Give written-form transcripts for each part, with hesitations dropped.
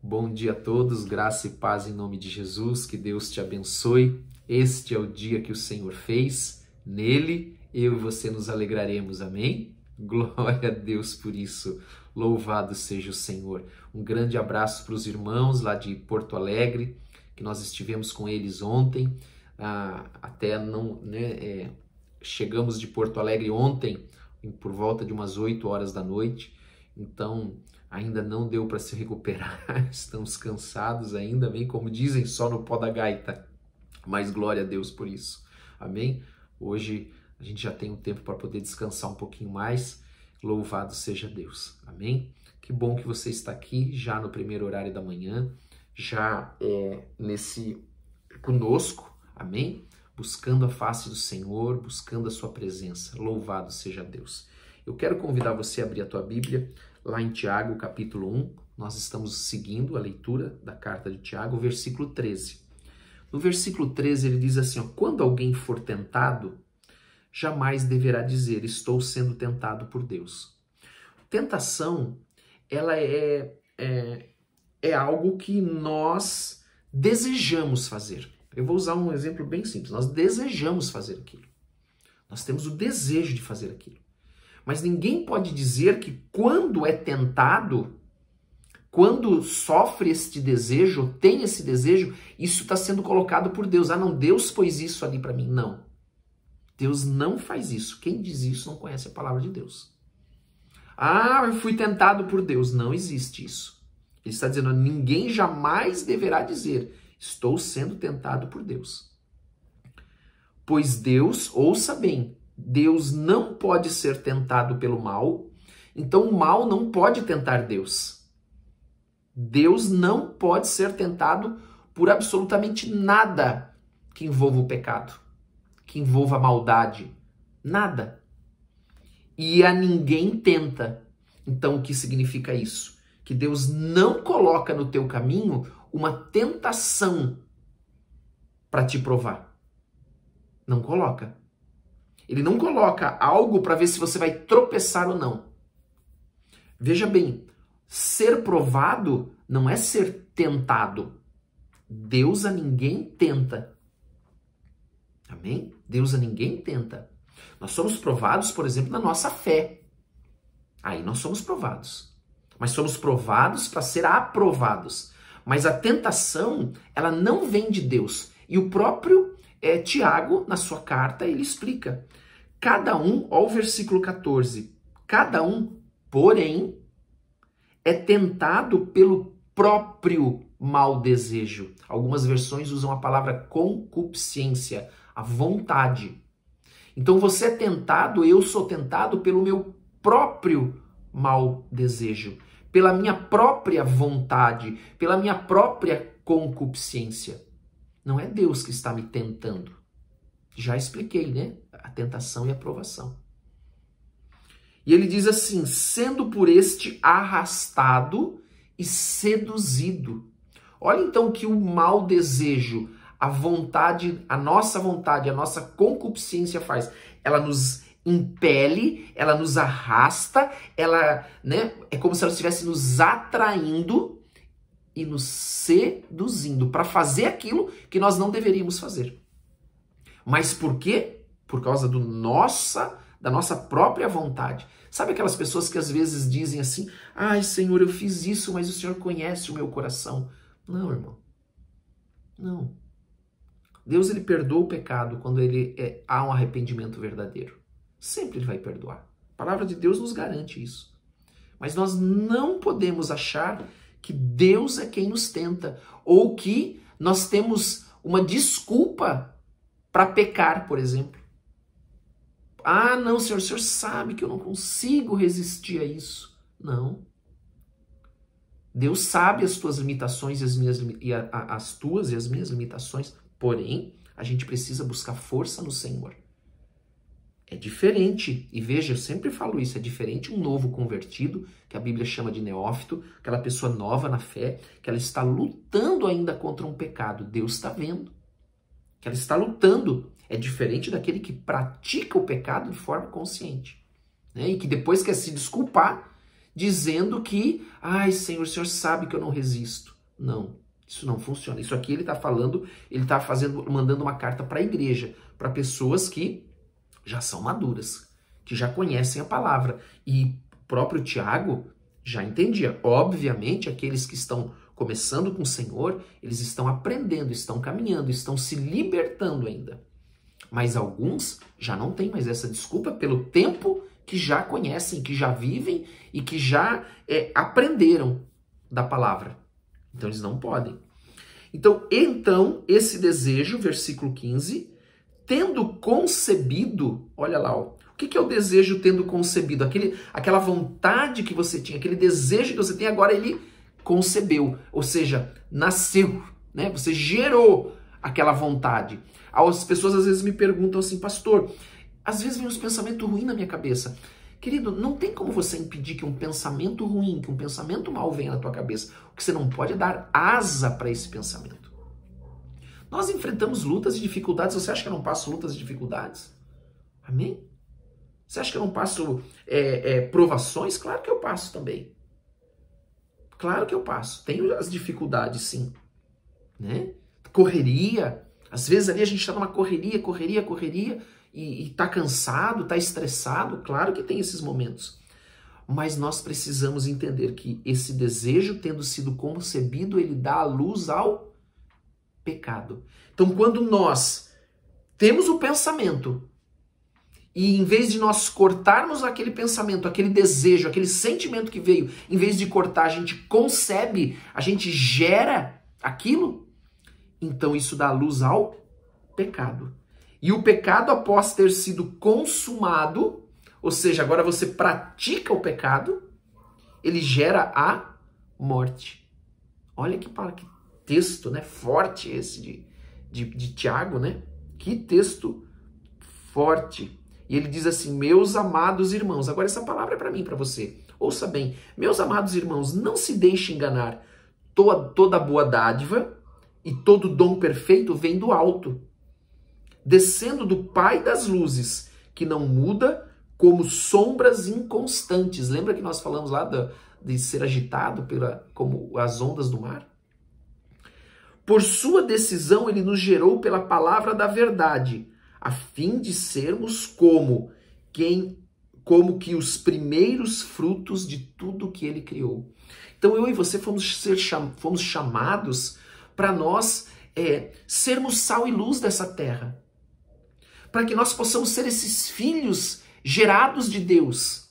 Bom dia a todos, graça e paz em nome de Jesus, que Deus te abençoe. Este é o dia que o Senhor fez, nele eu e você nos alegraremos, amém? Glória a Deus por isso, louvado seja o Senhor. Um grande abraço para os irmãos lá de Porto Alegre, que nós estivemos com eles ontem, chegamos de Porto Alegre ontem, por volta de umas 8 horas da noite, então ainda não deu para se recuperar, estamos cansados ainda, amém? Como dizem, só no pó da gaita, mas glória a Deus por isso, amém? Hoje a gente já tem um tempo para poder descansar um pouquinho mais, louvado seja Deus, amém? Que bom que você está aqui, já no primeiro horário da manhã, já conosco, amém? Buscando a face do Senhor, buscando a sua presença, louvado seja Deus. Eu quero convidar você a abrir a tua Bíblia, lá em Tiago, capítulo 1, nós estamos seguindo a leitura da carta de Tiago, versículo 13. No versículo 13 ele diz assim, quando alguém for tentado, jamais deverá dizer, estou sendo tentado por Deus. Tentação, ela é algo que nós desejamos fazer. Eu vou usar um exemplo bem simples, nós desejamos fazer aquilo. Nós temos o desejo de fazer aquilo. Mas ninguém pode dizer que quando é tentado, quando sofre este desejo, tem esse desejo, isso está sendo colocado por Deus. Ah, não, Deus pôs isso ali para mim. Não. Deus não faz isso. Quem diz isso não conhece a palavra de Deus. Ah, eu fui tentado por Deus. Não existe isso. Ele está dizendo, ninguém jamais deverá dizer, estou sendo tentado por Deus. Pois Deus, ouça bem, Deus não pode ser tentado pelo mal, então o mal não pode tentar Deus. Deus não pode ser tentado por absolutamente nada que envolva o pecado, que envolva a maldade, nada. E a ninguém tenta. Então o que significa isso? Que Deus não coloca no teu caminho uma tentação para te provar. Não coloca. Ele não coloca algo para ver se você vai tropeçar ou não. Veja bem, ser provado não é ser tentado. Deus a ninguém tenta. Amém? Deus a ninguém tenta. Nós somos provados, por exemplo, na nossa fé. Aí nós somos provados. Mas somos provados para ser aprovados. Mas a tentação, ela não vem de Deus. E o próprio Tiago, na sua carta, ele explica. Cada um, ó o versículo 14, cada um, porém, é tentado pelo próprio mau desejo. Algumas versões usam a palavra concupiscência, a vontade. Então você é tentado, eu sou tentado pelo meu próprio mau desejo, pela minha própria vontade, pela minha própria concupiscência. Não é Deus que está me tentando. Já expliquei, né? A tentação e a provação. E ele diz assim, sendo por este arrastado e seduzido. Olha então que o mau desejo, a vontade, a nossa concupiscência faz. Ela nos impele, ela nos arrasta, ela, né? É como se ela estivesse nos atraindo e nos seduzindo para fazer aquilo que nós não deveríamos fazer. Mas por quê? Por causa da nossa própria vontade. Sabe aquelas pessoas que às vezes dizem assim, ai Senhor, eu fiz isso, mas o Senhor conhece o meu coração. Não, irmão. Não. Deus, ele perdoa o pecado quando há um arrependimento verdadeiro. Sempre ele vai perdoar. A palavra de Deus nos garante isso. Mas nós não podemos achar que Deus é quem nos tenta, ou que nós temos uma desculpa para pecar, por exemplo. Ah, não, Senhor, o Senhor sabe que eu não consigo resistir a isso. Não. Deus sabe as tuas limitações e as tuas e as minhas limitações, porém, a gente precisa buscar força no Senhor. É diferente, e veja, eu sempre falo isso, é diferente um novo convertido, que a Bíblia chama de neófito, aquela pessoa nova na fé, que ela está lutando ainda contra um pecado. Deus está vendo que ela está lutando. É diferente daquele que pratica o pecado de forma consciente, né? E que depois quer se desculpar, dizendo que, ai, Senhor, o Senhor sabe que eu não resisto. Não, isso não funciona. Isso aqui ele está falando, ele está mandando uma carta para a igreja, para pessoas que já são maduras, que já conhecem a palavra. E o próprio Tiago já entendia. Obviamente, aqueles que estão começando com o Senhor, eles estão aprendendo, estão caminhando, estão se libertando ainda. Mas alguns já não têm mais essa desculpa pelo tempo que já conhecem, que já vivem e que já aprenderam da palavra. Então eles não podem. Então esse desejo, versículo 15, tendo concebido, olha lá, ó, o que é o desejo tendo concebido? Aquela vontade que você tinha, aquele desejo que você tem, agora ele concebeu, ou seja, nasceu, né? Você gerou aquela vontade. As pessoas às vezes me perguntam assim, pastor, às vezes vem uns pensamentos ruins na minha cabeça. Querido, não tem como você impedir que um pensamento ruim, que um pensamento mau venha na tua cabeça. O que você não pode é dar asa para esse pensamento. Nós enfrentamos lutas e dificuldades. Você acha que eu não passo lutas e dificuldades? Amém? Você acha que eu não passo provações? Claro que eu passo também. Claro que eu passo. Tenho as dificuldades, sim. Né? Correria. Às vezes ali a gente está numa correria, e está cansado, está estressado. Claro que tem esses momentos. Mas nós precisamos entender que esse desejo, tendo sido concebido, ele dá a luz ao pecado. Então, quando nós temos o pensamento, e em vez de nós cortarmos aquele pensamento, aquele desejo, aquele sentimento que veio, em vez de cortar, a gente concebe, a gente gera aquilo, então isso dá luz ao pecado. E o pecado, após ter sido consumado, ou seja, agora você pratica o pecado, ele gera a morte. Olha que texto, né, forte esse de Tiago, né? Que texto forte. E ele diz assim, meus amados irmãos, agora essa palavra é para mim, para você. Ouça bem, meus amados irmãos, não se deixe enganar. Toda boa dádiva e todo dom perfeito vem do alto, descendo do Pai das luzes, que não muda como sombras inconstantes. Lembra que nós falamos lá de ser agitado como as ondas do mar? Por sua decisão, ele nos gerou pela palavra da verdade, a fim de sermos como que os primeiros frutos de tudo que ele criou. Então eu e você fomos chamados para nós sermos sal e luz dessa terra, para que nós possamos ser esses filhos gerados de Deus,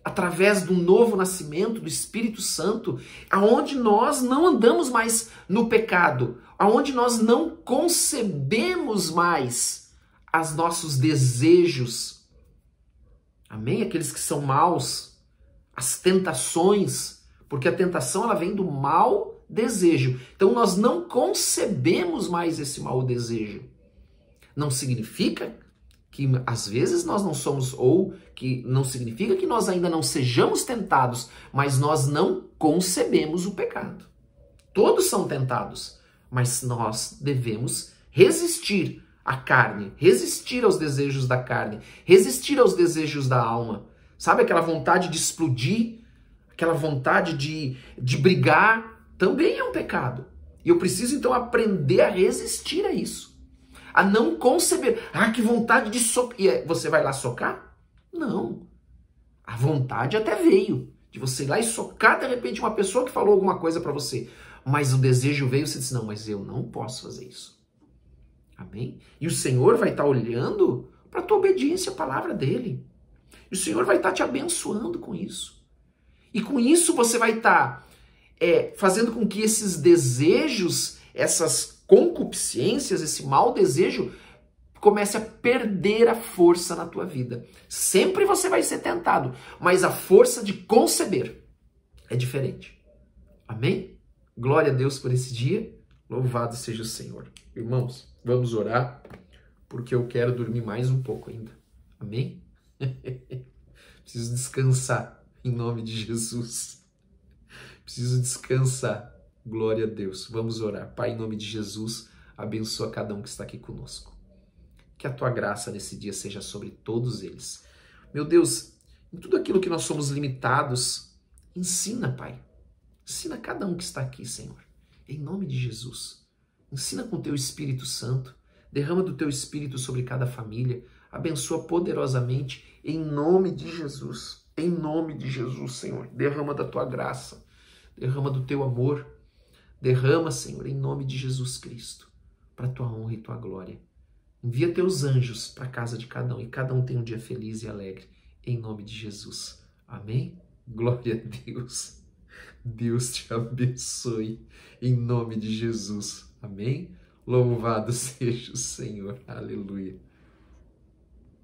através do novo nascimento do Espírito Santo, aonde nós não andamos mais no pecado, aonde nós não concebemos mais os nossos desejos, amém? Aqueles que são maus, as tentações, porque a tentação ela vem do mau desejo. Então nós não concebemos mais esse mau desejo. Não significa que às vezes nós não somos, ou que não significa que nós ainda não sejamos tentados, mas nós não concebemos o pecado. Todos são tentados, mas nós devemos resistir à carne, resistir aos desejos da carne, resistir aos desejos da alma. Sabe aquela vontade de explodir, aquela vontade de brigar, também é um pecado. E eu preciso então aprender a resistir a isso. A não conceber. Ah, que vontade de socar. E você vai lá socar? Não. A vontade até veio de você ir lá e socar de repente uma pessoa que falou alguma coisa para você. Mas o desejo veio e você disse, não, mas eu não posso fazer isso. Amém? E o Senhor vai estar olhando para a tua obediência à palavra dele. E o Senhor vai estar te abençoando com isso. E com isso você vai estar fazendo com que esses desejos, essas concupiscências, esse mau desejo, comece a perder a força na tua vida. Sempre você vai ser tentado, mas a força de conceber é diferente. Amém? Glória a Deus por esse dia. Louvado seja o Senhor. Irmãos, vamos orar, porque eu quero dormir mais um pouco ainda. Amém? Preciso descansar, em nome de Jesus. Preciso descansar. Glória a Deus. Vamos orar. Pai, em nome de Jesus, abençoa cada um que está aqui conosco. Que a tua graça nesse dia seja sobre todos eles. Meu Deus, em tudo aquilo que nós somos limitados, Ensina, Pai. Ensina cada um que está aqui, Senhor. Em nome de Jesus. Ensina com o teu Espírito Santo. Derrama do teu Espírito sobre cada família. Abençoa poderosamente em nome de Jesus. Em nome de Jesus, Senhor. Derrama da tua graça. Derrama do teu amor. Derrama, Senhor, em nome de Jesus Cristo, para a tua honra e tua glória. Envia teus anjos para a casa de cada um e cada um tenha um dia feliz e alegre. Em nome de Jesus. Amém? Glória a Deus. Deus te abençoe. Em nome de Jesus. Amém? Louvado seja o Senhor. Aleluia.